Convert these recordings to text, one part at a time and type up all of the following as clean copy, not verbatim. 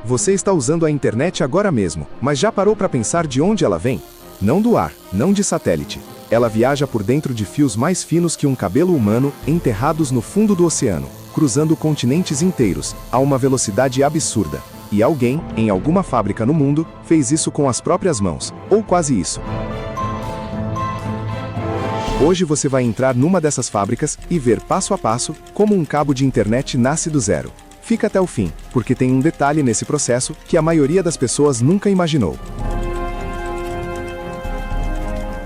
Você está usando a internet agora mesmo, mas já parou para pensar de onde ela vem? Não do ar, não de satélite. Ela viaja por dentro de fios mais finos que um cabelo humano, enterrados no fundo do oceano, cruzando continentes inteiros, a uma velocidade absurda. E alguém, em alguma fábrica no mundo, fez isso com as próprias mãos, ou quase isso. Hoje você vai entrar numa dessas fábricas e ver passo a passo como um cabo de internet nasce do zero. Fica até o fim, porque tem um detalhe nesse processo que a maioria das pessoas nunca imaginou.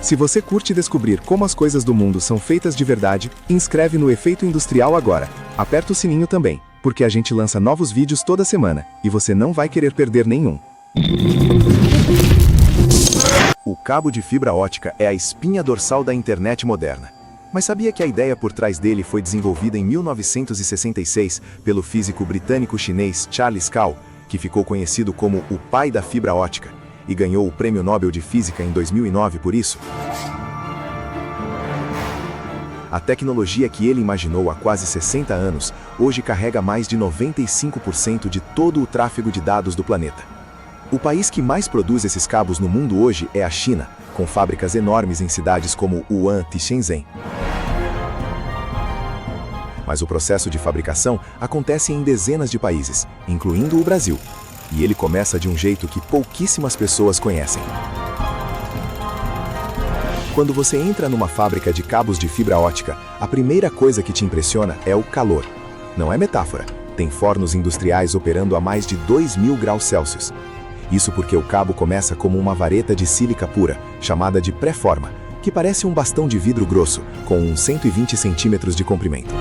Se você curte descobrir como as coisas do mundo são feitas de verdade, inscreve no Efeito Industrial agora. Aperta o sininho também, porque a gente lança novos vídeos toda semana, e você não vai querer perder nenhum. O cabo de fibra ótica é a espinha dorsal da internet moderna. Mas sabia que a ideia por trás dele foi desenvolvida em 1966 pelo físico britânico-chinês Charles Kao, que ficou conhecido como o pai da fibra ótica, e ganhou o Prêmio Nobel de Física em 2009 por isso? A tecnologia que ele imaginou há quase 60 anos, hoje carrega mais de 95% de todo o tráfego de dados do planeta. O país que mais produz esses cabos no mundo hoje é a China, com fábricas enormes em cidades como Wuhan e Shenzhen. Mas o processo de fabricação acontece em dezenas de países, incluindo o Brasil. E ele começa de um jeito que pouquíssimas pessoas conhecem. Quando você entra numa fábrica de cabos de fibra ótica, a primeira coisa que te impressiona é o calor. Não é metáfora, tem fornos industriais operando a mais de 2000 graus Celsius. Isso porque o cabo começa como uma vareta de sílica pura, chamada de pré-forma, que parece um bastão de vidro grosso, com uns 120 centímetros de comprimento.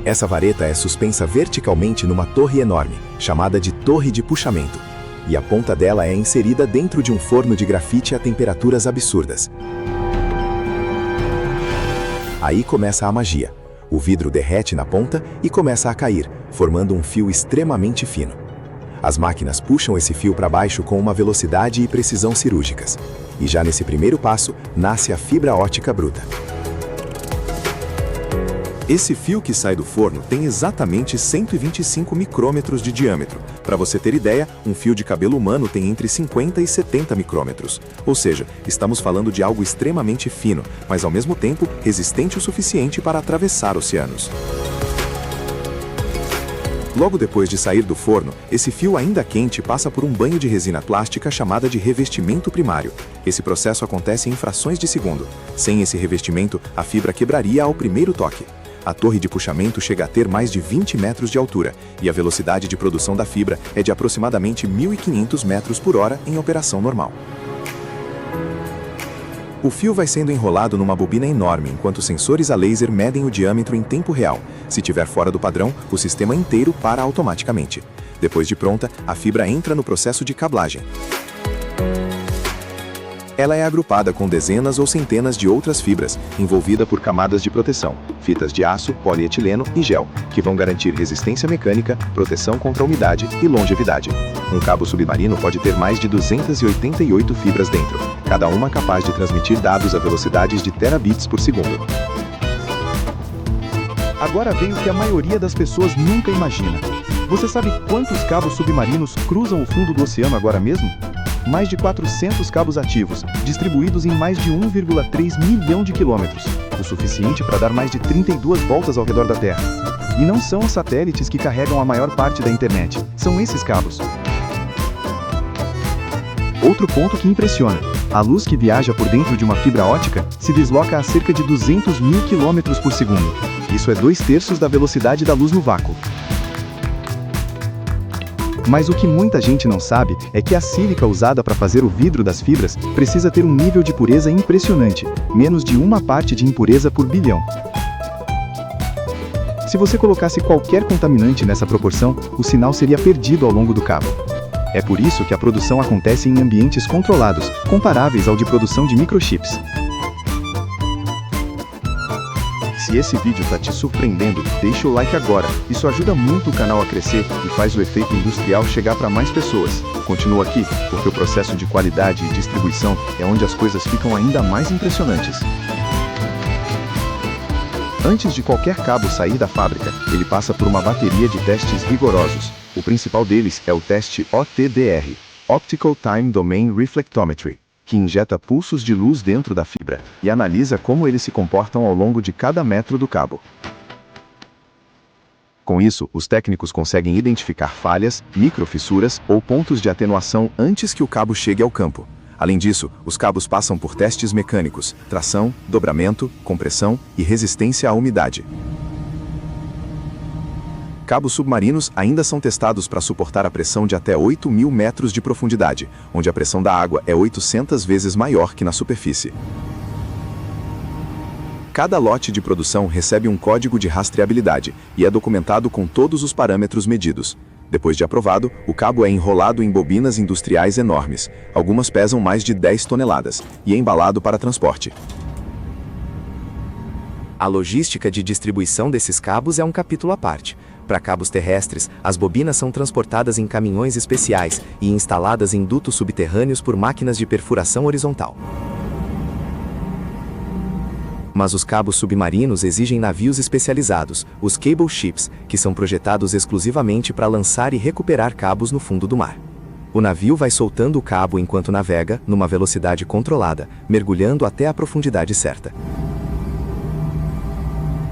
Essa vareta é suspensa verticalmente numa torre enorme, chamada de torre de puxamento, e a ponta dela é inserida dentro de um forno de grafite a temperaturas absurdas. Aí começa a magia. O vidro derrete na ponta e começa a cair, formando um fio extremamente fino. As máquinas puxam esse fio para baixo com uma velocidade e precisão cirúrgicas. E já nesse primeiro passo, nasce a fibra ótica bruta. Esse fio que sai do forno tem exatamente 125 micrômetros de diâmetro. Para você ter ideia, um fio de cabelo humano tem entre 50 e 70 micrômetros. Ou seja, estamos falando de algo extremamente fino, mas ao mesmo tempo resistente o suficiente para atravessar oceanos. Logo depois de sair do forno, esse fio ainda quente passa por um banho de resina plástica chamada de revestimento primário. Esse processo acontece em frações de segundo. Sem esse revestimento, a fibra quebraria ao primeiro toque. A torre de puxamento chega a ter mais de 20 metros de altura, e a velocidade de produção da fibra é de aproximadamente 1.500 metros por hora em operação normal. O fio vai sendo enrolado numa bobina enorme, enquanto sensores a laser medem o diâmetro em tempo real. Se estiver fora do padrão, o sistema inteiro para automaticamente. Depois de pronta, a fibra entra no processo de cablagem. Ela é agrupada com dezenas ou centenas de outras fibras, envolvida por camadas de proteção, fitas de aço, polietileno e gel, que vão garantir resistência mecânica, proteção contra a umidade e longevidade. Um cabo submarino pode ter mais de 288 fibras dentro, cada uma capaz de transmitir dados a velocidades de terabits por segundo. Agora vem o que a maioria das pessoas nunca imagina. Você sabe quantos cabos submarinos cruzam o fundo do oceano agora mesmo? Mais de 400 cabos ativos, distribuídos em mais de 1,3 milhão de quilômetros, o suficiente para dar mais de 32 voltas ao redor da Terra. E não são os satélites que carregam a maior parte da internet, são esses cabos. Outro ponto que impressiona: a luz que viaja por dentro de uma fibra ótica se desloca a cerca de 200 mil quilômetros por segundo. Isso é 2/3 da velocidade da luz no vácuo. Mas o que muita gente não sabe é que a sílica usada para fazer o vidro das fibras precisa ter um nível de pureza impressionante, menos de 1 parte de impureza por bilhão. Se você colocasse qualquer contaminante nessa proporção, o sinal seria perdido ao longo do cabo. É por isso que a produção acontece em ambientes controlados, comparáveis ao de produção de microchips. Se esse vídeo está te surpreendendo, deixa o like agora. Isso ajuda muito o canal a crescer e faz o Efeito Industrial chegar para mais pessoas. Continua aqui, porque o processo de qualidade e distribuição é onde as coisas ficam ainda mais impressionantes. Antes de qualquer cabo sair da fábrica, ele passa por uma bateria de testes rigorosos. O principal deles é o teste OTDR, Optical Time Domain Reflectometry, que injeta pulsos de luz dentro da fibra e analisa como eles se comportam ao longo de cada metro do cabo. Com isso, os técnicos conseguem identificar falhas, microfissuras ou pontos de atenuação antes que o cabo chegue ao campo. Além disso, os cabos passam por testes mecânicos, tração, dobramento, compressão e resistência à umidade. Cabos submarinos ainda são testados para suportar a pressão de até 8.000 metros de profundidade, onde a pressão da água é 800 vezes maior que na superfície. Cada lote de produção recebe um código de rastreabilidade e é documentado com todos os parâmetros medidos. Depois de aprovado, o cabo é enrolado em bobinas industriais enormes, algumas pesam mais de 10 toneladas, e é embalado para transporte. A logística de distribuição desses cabos é um capítulo à parte. Para cabos terrestres, as bobinas são transportadas em caminhões especiais e instaladas em dutos subterrâneos por máquinas de perfuração horizontal. Mas os cabos submarinos exigem navios especializados, os cable ships, que são projetados exclusivamente para lançar e recuperar cabos no fundo do mar. O navio vai soltando o cabo enquanto navega, numa velocidade controlada, mergulhando até a profundidade certa.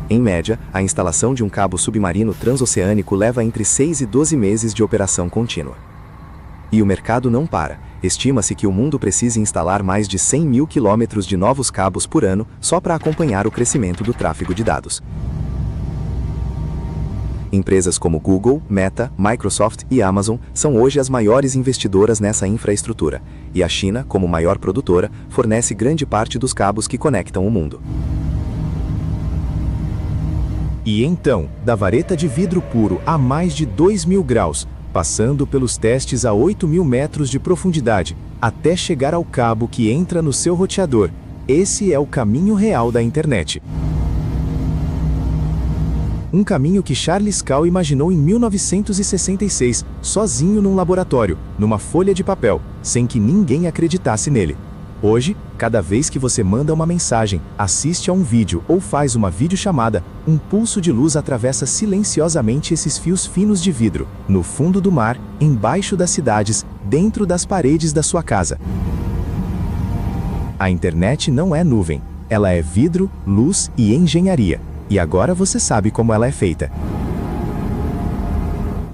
Em média, a instalação de um cabo submarino transoceânico leva entre 6 e 12 meses de operação contínua. E o mercado não para. Estima-se que o mundo precise instalar mais de 100 mil quilômetros de novos cabos por ano só para acompanhar o crescimento do tráfego de dados. Empresas como Google, Meta, Microsoft e Amazon são hoje as maiores investidoras nessa infraestrutura, e a China, como maior produtora, fornece grande parte dos cabos que conectam o mundo. E então, da vareta de vidro puro a mais de 2.000 graus, passando pelos testes a 8.000 metros de profundidade, até chegar ao cabo que entra no seu roteador, esse é o caminho real da internet. Um caminho que Charles Kaw imaginou em 1966, sozinho num laboratório, numa folha de papel, sem que ninguém acreditasse nele. Hoje, cada vez que você manda uma mensagem, assiste a um vídeo ou faz uma videochamada, um pulso de luz atravessa silenciosamente esses fios finos de vidro, no fundo do mar, embaixo das cidades, dentro das paredes da sua casa. A internet não é nuvem, ela é vidro, luz e engenharia. E agora você sabe como ela é feita.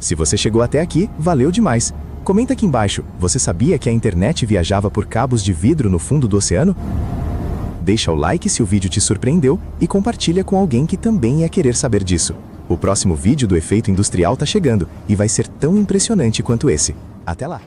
Se você chegou até aqui, valeu demais! Comenta aqui embaixo, você sabia que a internet viajava por cabos de vidro no fundo do oceano? Deixa o like se o vídeo te surpreendeu e compartilha com alguém que também ia querer saber disso. O próximo vídeo do efeito industrial tá chegando e vai ser tão impressionante quanto esse. Até lá!